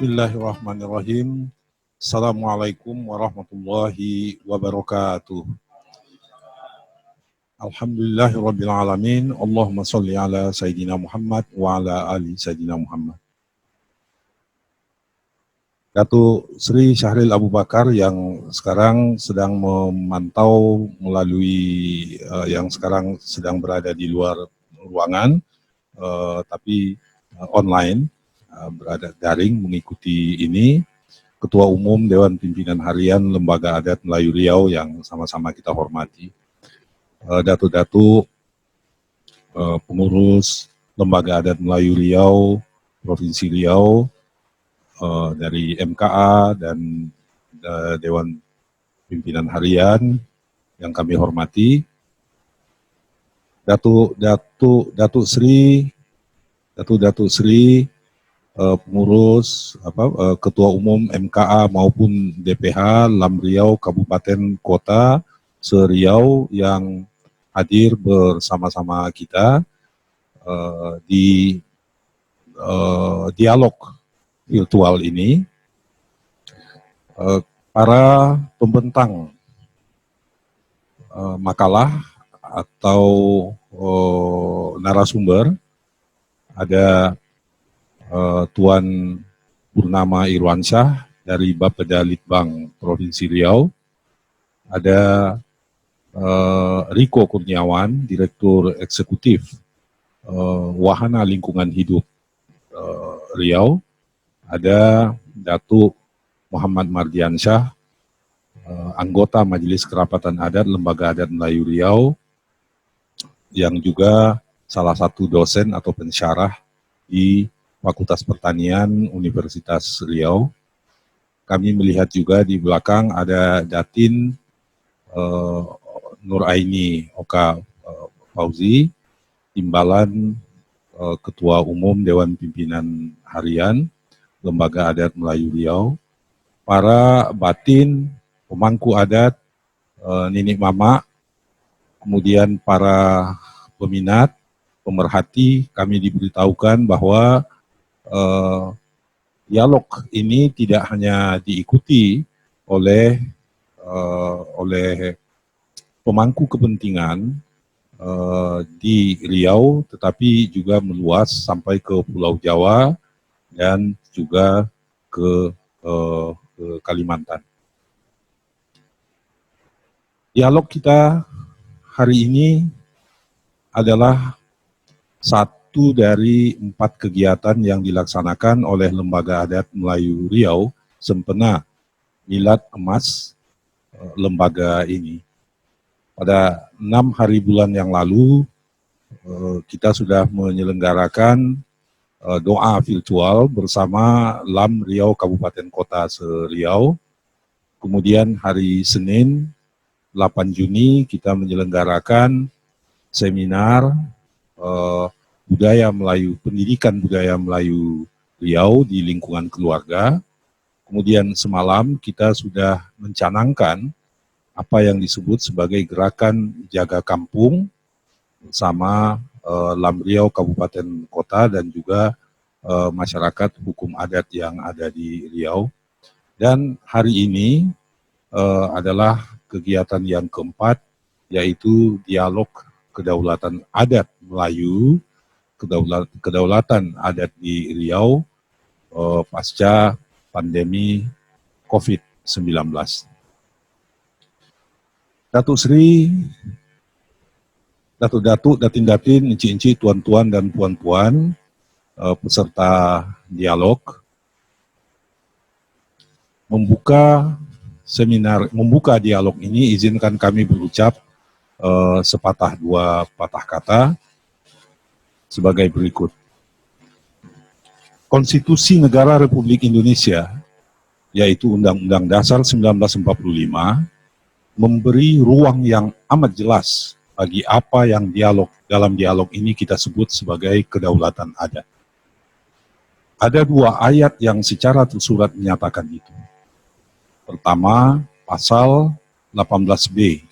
Bismillahirrahmanirrahim. Assalamualaikum warahmatullahi wabarakatuh. Alhamdulillahirrabbilalamin. Allahumma salli ala Sayyidina Muhammad wa ala ali Sayyidina Muhammad. Datuk Sri Syahril Abu Bakar yang sekarang sedang memantau melalui yang sekarang sedang berada di luar ruangan, tapi online, berada daring mengikuti ini, Ketua Umum Dewan Pimpinan Harian Lembaga Adat Melayu Riau yang sama-sama kita hormati, Datuk-datuk, pengurus Lembaga Adat Melayu Riau, Provinsi Riau, dari MKA dan Dewan Pimpinan Harian yang kami hormati, Datuk Sri, pengurus Ketua Umum MKA maupun DPH Lam Riau Kabupaten Kota se-Riau yang hadir bersama-sama kita di dialog virtual ini, para pembentang makalah atau narasumber, ada Tuan Purnama Irwansyah dari Bapeda Litbang Provinsi Riau, ada Riko Kurniawan, Direktur Eksekutif Wahana Lingkungan Hidup Riau, ada Datuk Muhammad Mardiansyah, anggota Majelis Kerapatan Adat Lembaga Adat Melayu Riau, yang juga salah satu dosen atau pensyarah di Fakultas Pertanian Universitas Riau. Kami melihat juga di belakang ada Datin Nuraini Oka Fauzi, Timbalan Ketua Umum Dewan Pimpinan Harian Lembaga Adat Melayu Riau, para batin, pemangku adat, nenek mama, kemudian para peminat, pemerhati. Kami diberitahukan bahwa dialog ini tidak hanya diikuti oleh pemangku kepentingan di Riau, tetapi juga meluas sampai ke Pulau Jawa dan juga ke Kalimantan. Dialog kita hari ini adalah satu dari 4 kegiatan yang dilaksanakan oleh Lembaga Adat Melayu Riau sempena Milad Emas lembaga ini. Pada 6 hari bulan yang lalu, kita sudah menyelenggarakan doa virtual bersama Lam Riau Kabupaten Kota se-Riau. Kemudian hari Senin 8 Juni kita menyelenggarakan seminar budaya Melayu, pendidikan budaya Melayu Riau di lingkungan keluarga. Kemudian semalam kita sudah mencanangkan apa yang disebut sebagai gerakan jaga kampung bersama Lam Riau Kabupaten Kota dan juga masyarakat hukum adat yang ada di Riau. Dan hari ini adalah kegiatan yang keempat, yaitu dialog kedaulatan adat Melayu, kedaulatan adat di Riau pasca pandemi COVID-19. Datuk Sri, Datuk-datuk, datin-datin, encik-encik, tuan-tuan dan puan-puan, peserta dialog, membuka dialog ini, izinkan kami berucap sepatah dua patah kata sebagai berikut. Konstitusi Negara Republik Indonesia, yaitu Undang-Undang Dasar 1945, memberi ruang yang amat jelas bagi apa yang dalam dialog ini kita sebut sebagai kedaulatan adat. Ada 2 ayat yang secara tersurat menyatakan itu. Pertama, pasal 18B,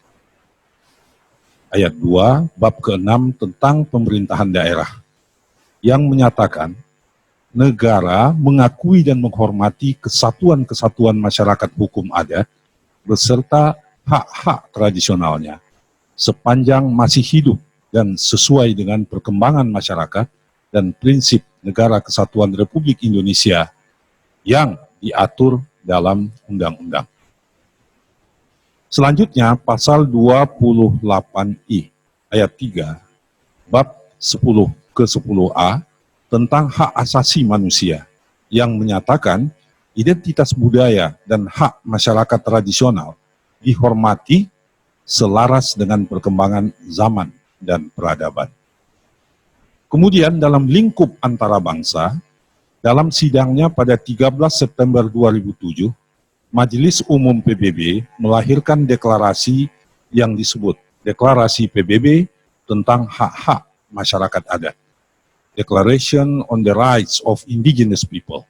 ayat 2, bab ke-6 tentang pemerintahan daerah, yang menyatakan negara mengakui dan menghormati kesatuan-kesatuan masyarakat hukum adat beserta hak-hak tradisionalnya sepanjang masih hidup dan sesuai dengan perkembangan masyarakat dan prinsip Negara Kesatuan Republik Indonesia yang diatur dalam undang-undang. Selanjutnya, pasal 28I ayat 3 bab 10 ke 10A tentang hak asasi manusia yang menyatakan identitas budaya dan hak masyarakat tradisional dihormati selaras dengan perkembangan zaman dan peradaban. Kemudian dalam lingkup antara bangsa, dalam sidangnya pada 13 September 2007, Majelis Umum PBB melahirkan deklarasi yang disebut Deklarasi PBB tentang hak-hak masyarakat adat. Declaration on the Rights of Indigenous People.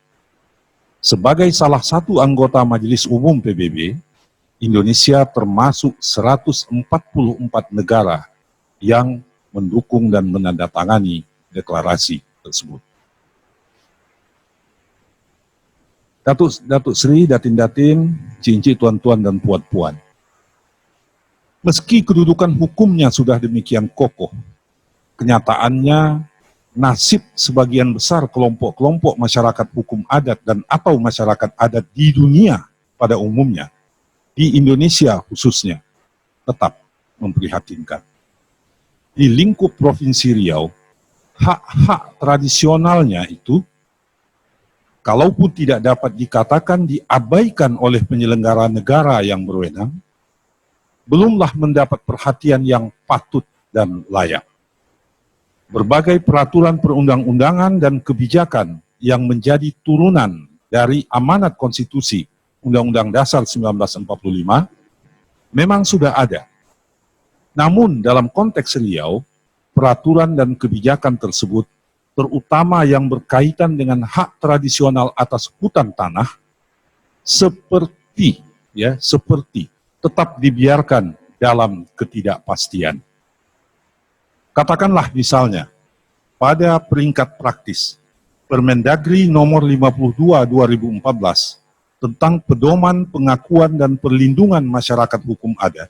Sebagai salah satu anggota Majelis Umum PBB, Indonesia termasuk 144 negara yang mendukung dan menandatangani deklarasi tersebut. Datuk Seri, Datin-Datin, Cincin, Tuan-Tuan, dan Puan-Puan. Meski kedudukan hukumnya sudah demikian kokoh, kenyataannya nasib sebagian besar kelompok-kelompok masyarakat hukum adat dan atau masyarakat adat di dunia pada umumnya, di Indonesia khususnya, tetap memprihatinkan. Di lingkup Provinsi Riau, hak-hak tradisionalnya itu, kalaupun tidak dapat dikatakan diabaikan oleh penyelenggara negara yang berwenang, belumlah mendapat perhatian yang patut dan layak. Berbagai peraturan perundang-undangan dan kebijakan yang menjadi turunan dari amanat konstitusi Undang-Undang Dasar 1945 memang sudah ada. Namun dalam konteks Riau, peraturan dan kebijakan tersebut, terutama yang berkaitan dengan hak tradisional atas hutan tanah, seperti tetap dibiarkan dalam ketidakpastian. Katakanlah misalnya, pada peringkat praktis, Permendagri nomor 52 2014 tentang pedoman pengakuan dan perlindungan masyarakat hukum adat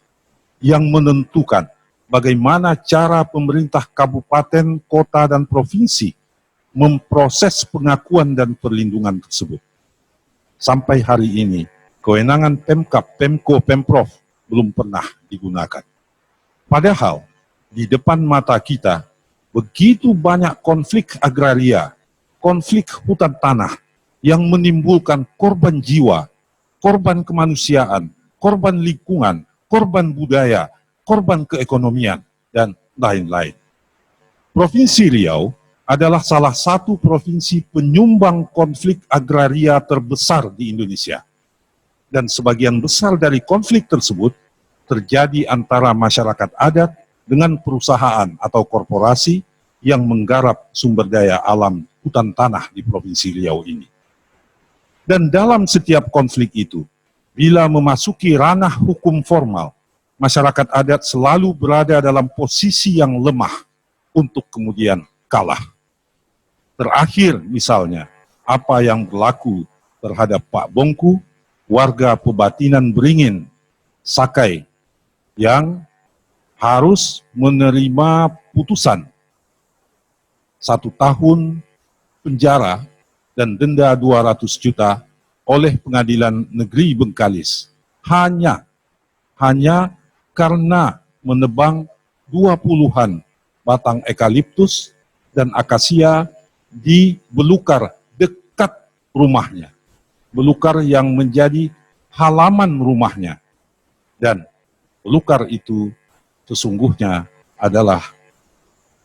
yang menentukan bagaimana cara pemerintah kabupaten, kota, dan provinsi memproses pengakuan dan perlindungan tersebut. Sampai hari ini, kewenangan Pemkab, Pemko, Pemprov belum pernah digunakan. Padahal, di depan mata kita, begitu banyak konflik agraria, konflik hutan tanah yang menimbulkan korban jiwa, korban kemanusiaan, korban lingkungan, korban budaya, korban keekonomian, dan lain-lain. Provinsi Riau adalah salah satu provinsi penyumbang konflik agraria terbesar di Indonesia. Dan sebagian besar dari konflik tersebut terjadi antara masyarakat adat dengan perusahaan atau korporasi yang menggarap sumber daya alam hutan tanah di Provinsi Riau ini. Dan dalam setiap konflik itu, bila memasuki ranah hukum formal, masyarakat adat selalu berada dalam posisi yang lemah untuk kemudian kalah. Terakhir misalnya, apa yang berlaku terhadap Pak Bongku, warga Pebatinan Beringin, Sakai, yang harus menerima putusan 1 tahun penjara dan denda 200 juta oleh Pengadilan Negeri Bengkalis hanya karena menebang 20-an batang ekaliptus dan akasia di belukar dekat rumahnya, belukar yang menjadi halaman rumahnya, dan belukar itu sesungguhnya adalah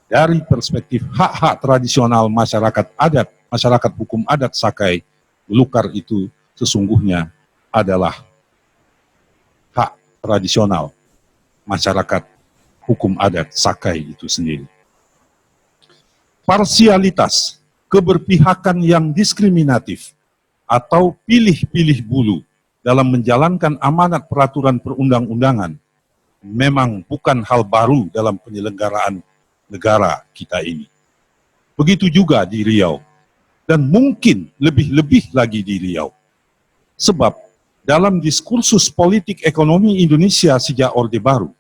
dari perspektif hak-hak tradisional masyarakat adat, masyarakat hukum adat Sakai, belukar itu sesungguhnya adalah hak tradisional masyarakat hukum adat Sakai itu sendiri. Parsialitas, keberpihakan yang diskriminatif, atau pilih-pilih bulu dalam menjalankan amanat peraturan perundang-undangan memang bukan hal baru dalam penyelenggaraan negara kita ini. Begitu juga di Riau. dan mungkin lebih-lebih lagi di Riau. Sebab dalam diskursus politik ekonomi Indonesia sejak Orde Baru,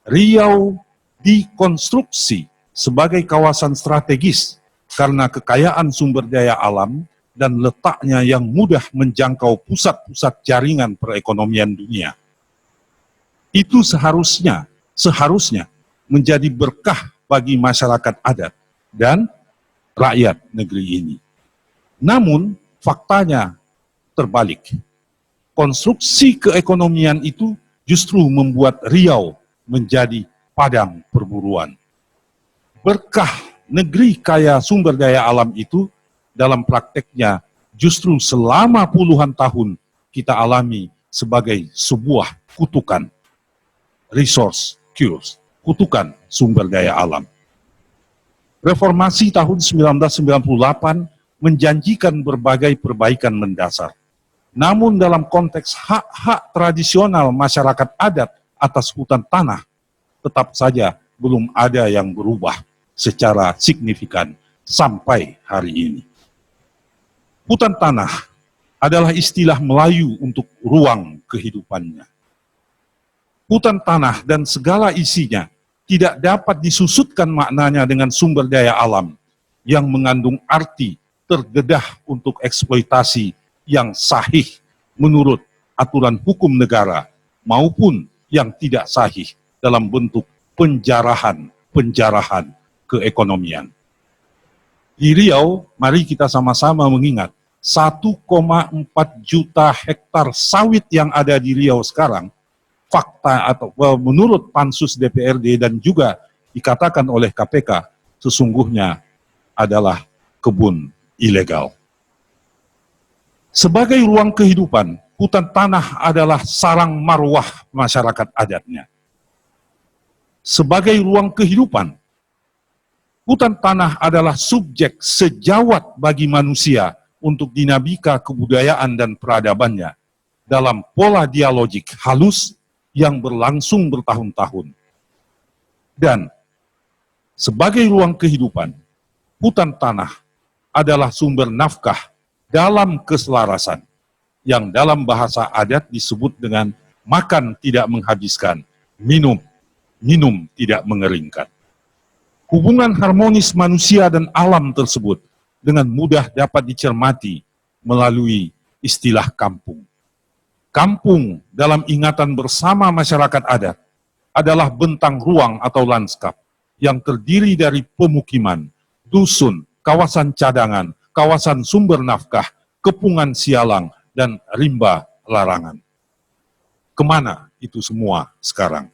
Riau dikonstruksi sebagai kawasan strategis karena kekayaan sumber daya alam dan letaknya yang mudah menjangkau pusat-pusat jaringan perekonomian dunia. Itu seharusnya menjadi berkah bagi masyarakat adat dan rakyat negeri ini. Namun, faktanya terbalik. Konstruksi keekonomian itu justru membuat Riau menjadi padang perburuan. Berkah negeri kaya sumber daya alam itu dalam prakteknya justru selama puluhan tahun kita alami sebagai sebuah kutukan. Resource curse, kutukan sumber daya alam. Reformasi tahun 1998 menjanjikan berbagai perbaikan mendasar. Namun dalam konteks hak-hak tradisional masyarakat adat atas hutan tanah, tetap saja belum ada yang berubah secara signifikan sampai hari ini. Hutan tanah adalah istilah Melayu untuk ruang kehidupannya. Hutan tanah dan segala isinya tidak dapat disusutkan maknanya dengan sumber daya alam yang mengandung arti terdedah untuk eksploitasi yang sahih menurut aturan hukum negara maupun yang tidak sahih dalam bentuk penjarahan keekonomian. Di Riau, mari kita sama-sama mengingat 1,4 juta hektar sawit yang ada di Riau sekarang, fakta atau menurut Pansus DPRD dan juga dikatakan oleh KPK, sesungguhnya adalah kebun ilegal. Sebagai ruang kehidupan, hutan tanah adalah sarang marwah masyarakat adatnya. Sebagai ruang kehidupan, hutan tanah adalah subjek sejawat bagi manusia untuk dinamika kebudayaan dan peradabannya dalam pola dialogik halus yang berlangsung bertahun-tahun. Dan sebagai ruang kehidupan, hutan tanah adalah sumber nafkah dalam keselarasan, yang dalam bahasa adat disebut dengan makan tidak menghabiskan, minum tidak mengeringkan. Hubungan harmonis manusia dan alam tersebut dengan mudah dapat dicermati melalui istilah kampung. Kampung dalam ingatan bersama masyarakat adat adalah bentang ruang atau lanskap yang terdiri dari pemukiman, dusun, kawasan cadangan, kawasan sumber nafkah, kepungan sialang, dan rimba larangan. Kemana itu semua sekarang?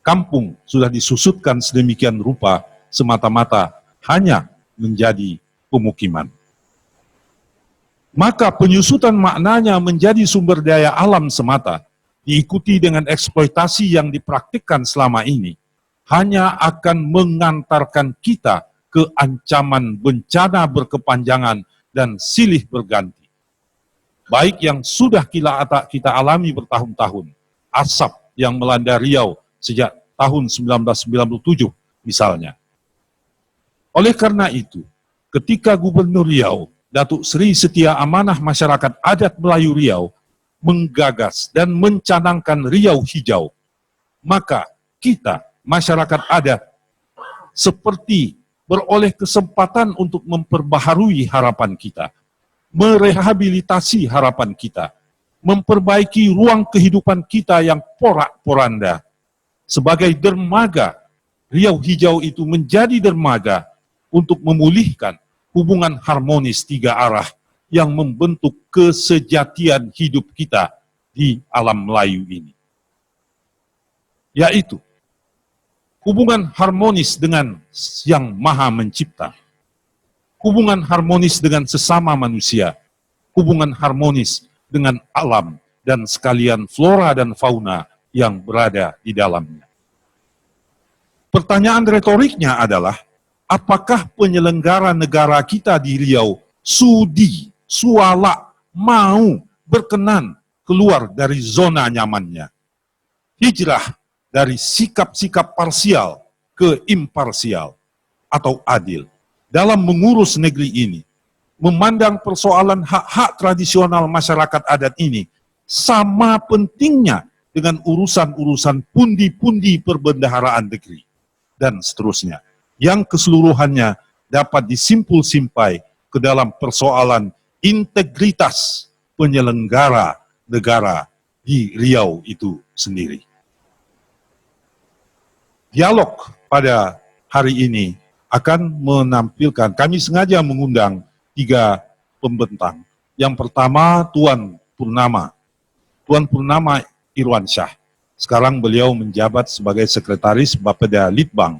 Kampung sudah disusutkan sedemikian rupa semata-mata hanya menjadi pemukiman. Maka penyusutan maknanya menjadi sumber daya alam semata, diikuti dengan eksploitasi yang dipraktikkan selama ini, hanya akan mengantarkan kita ke ancaman bencana berkepanjangan dan silih berganti. Baik yang sudah kita alami bertahun-tahun, asap yang melanda Riau sejak tahun 1997 misalnya. Oleh karena itu, ketika Gubernur Riau, Datuk Seri Setia Amanah Masyarakat Adat Melayu Riau, menggagas dan mencanangkan Riau Hijau, maka kita, masyarakat adat, seperti beroleh kesempatan untuk memperbaharui harapan kita, merehabilitasi harapan kita, memperbaiki ruang kehidupan kita yang porak-poranda. Sebagai dermaga, Riau Hijau itu menjadi dermaga untuk memulihkan hubungan harmonis tiga arah yang membentuk kesejatian hidup kita di alam Melayu ini. Yaitu hubungan harmonis dengan Yang Maha Mencipta, hubungan harmonis dengan sesama manusia, hubungan harmonis dengan alam dan sekalian flora dan fauna yang berada di dalamnya. Pertanyaan retoriknya adalah, apakah penyelenggara negara kita di Riau suala, mau, berkenan keluar dari zona nyamannya? Hijrah dari sikap-sikap parsial ke imparsial atau adil dalam mengurus negeri ini, memandang persoalan hak-hak tradisional masyarakat adat ini sama pentingnya dengan urusan-urusan pundi-pundi perbendaharaan negeri, dan seterusnya, yang keseluruhannya dapat disimpul-simpai ke dalam persoalan integritas penyelenggara negara di Riau itu sendiri. Dialog pada hari ini akan menampilkan, kami sengaja mengundang 3 pembentang. Yang pertama Tuan Purnama Irwansyah. Sekarang beliau menjabat sebagai Sekretaris Bapeda Litbang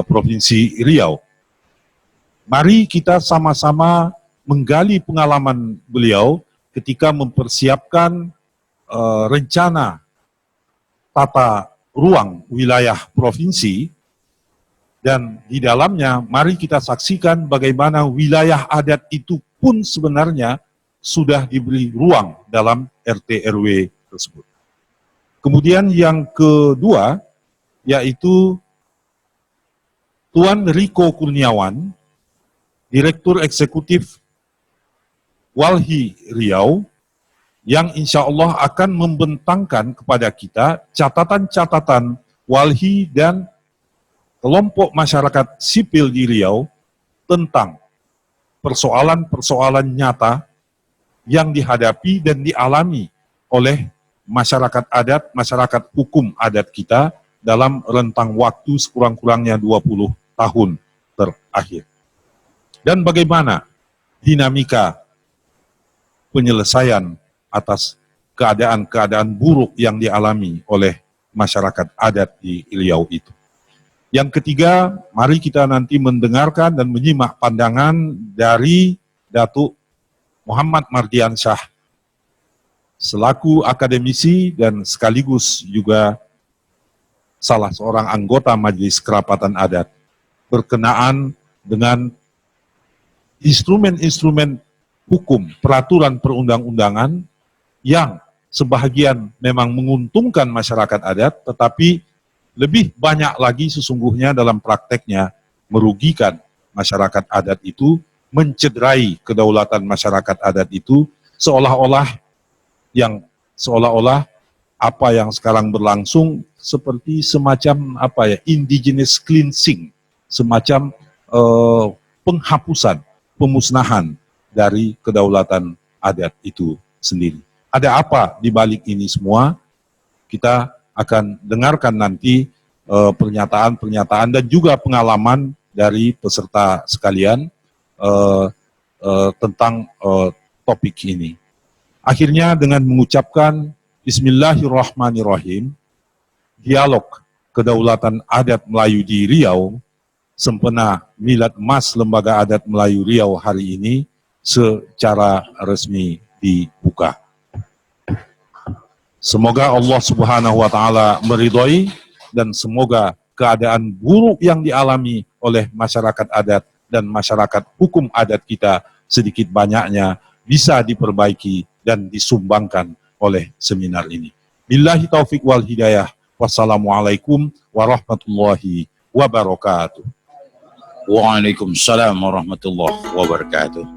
Provinsi Riau. Mari kita sama-sama menggali pengalaman beliau ketika mempersiapkan rencana tata ruang wilayah provinsi, dan di dalamnya mari kita saksikan bagaimana wilayah adat itu pun sebenarnya sudah diberi ruang dalam RT RW tersebut. Kemudian yang kedua yaitu Tuan Riko Kurniawan, Direktur Eksekutif Walhi Riau, yang insya Allah akan membentangkan kepada kita catatan-catatan walhi dan kelompok masyarakat sipil di Riau tentang persoalan-persoalan nyata yang dihadapi dan dialami oleh masyarakat adat, masyarakat hukum adat kita dalam rentang waktu sekurang-kurangnya 20 tahun terakhir. Dan bagaimana dinamika penyelesaian atas keadaan-keadaan buruk yang dialami oleh masyarakat adat di Riau itu. Yang ketiga, mari kita nanti mendengarkan dan menyimak pandangan dari Datuk Muhammad Mardiansyah selaku akademisi dan sekaligus juga salah seorang anggota Majelis Kerapatan Adat berkenaan dengan instrumen-instrumen hukum, peraturan perundang-undangan yang sebahagian memang menguntungkan masyarakat adat, tetapi lebih banyak lagi sesungguhnya dalam prakteknya merugikan masyarakat adat itu, mencederai kedaulatan masyarakat adat itu, seolah-olah apa yang sekarang berlangsung seperti semacam indigenous cleansing, semacam penghapusan, pemusnahan dari kedaulatan adat itu sendiri. Ada apa di balik ini semua? Kita akan dengarkan nanti pernyataan-pernyataan dan juga pengalaman dari peserta sekalian tentang topik ini. Akhirnya dengan mengucapkan Bismillahirrahmanirrahim, dialog kedaulatan adat Melayu di Riau, sempena Milad Emas Lembaga Adat Melayu Riau hari ini secara resmi dibuka. Semoga Allah Subhanahu wa Ta'ala meridhoi, dan semoga keadaan buruk yang dialami oleh masyarakat adat dan masyarakat hukum adat kita sedikit banyaknya bisa diperbaiki dan disumbangkan oleh seminar ini. Billahi taufik wal hidayah. Wassalamualaikum warahmatullahi wabarakatuh. Waalaikumsalam warahmatullahi wabarakatuh.